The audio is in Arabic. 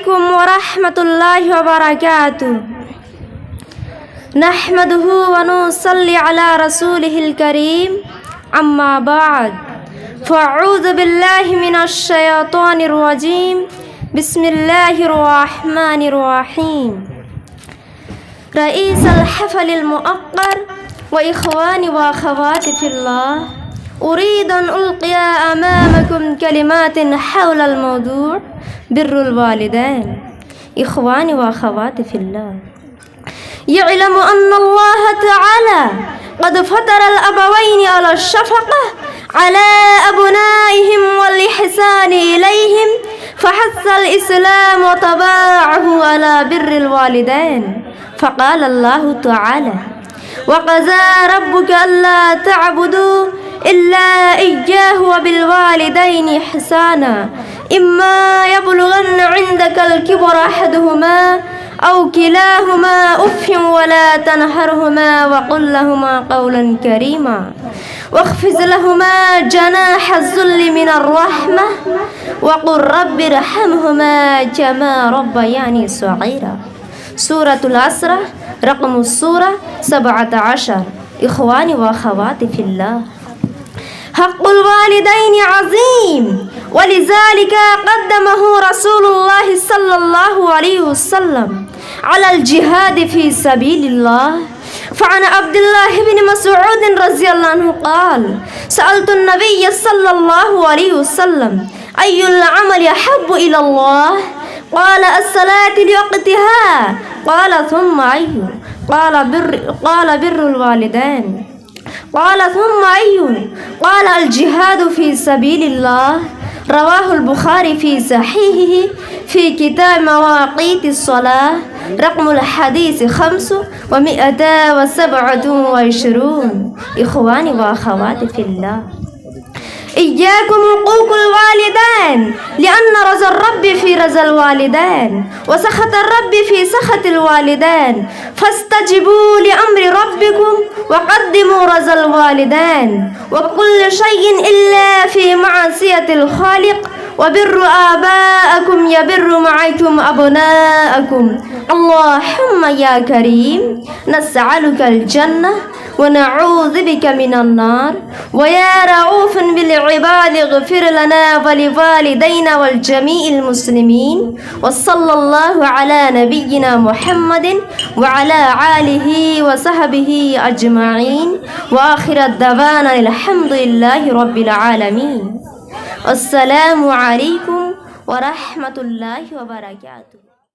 عليكم ورحمة الله وبركاته. نحمده ونصلي على رسوله الكريم. أما بعد، فأعوذ بالله من الشيطان الرجيم. بسم الله الرحمن الرحيم. رئيس الحفل المؤقر وإخواني وأخواتي في الله، أريد أن ألقي أمامكم كلمات حول الموضوع بر الوالدين. إخواني وأخواتي في الله، يعلم أن الله تعالى قد فطر الأبوين على الشفقة على أبنائهم والإحسان إليهم، فحث الإسلام وطباعه على بر الوالدين. فقال الله تعالى: وقضى ربك ألا تعبدوا إلا إياه وبالوالدين إحسانا، إما يبلغن عندك الكبر أحدهما أو كلاهما أف ولا تنهرهما وقل لهما قولا كريما واخفض لهما جناح الذل من الرحمة وقل رب ارحمهما كما ربياني صغيرا. سورة الأسرة، رقم السورة 17. إخواني وأخواتي في الله، حق الوالدين عظيم، ولذلك قدمه رسول الله صلى الله عليه وسلم على الجهاد في سبيل الله. فعن عبد الله بن مسعود رضي الله عنه قال: سألت النبي صلى الله عليه وسلم: أي العمل أحب إلى الله؟ قال: الصلاة لوقتها. قال: ثم أي؟ قال بر الوالدين. قال: ثم أي؟ قال: الجهاد في سبيل الله. رواه البخاري في صحيحه في كتاب مواقيت الصلاة، رقم الحديث 527. إخواني وأخواتي في الله، إياكم حقوق الوالدين، لأن رضا الرب في رضا الوالدين وسخط الرب في سخط الوالدين، فاستجيبوا لأمر ربكم وقدموا رضا الوالدين، وكل شيء إلا في معصية الخالق. وبر آباءكم يبر معكم أبناءكم. اللهم يا كريم، نسألك الجنة ونعوذ بك من النار. ويا رؤوف بالعباد، اغفر لنا ولوالدينا والجميع المسلمين. وصلى الله على نبينا محمد وعلى آله وصحبه أجمعين. وآخر الدعوانا الحمد لله رب العالمين. السلام عليكم ورحمة الله وبركاته.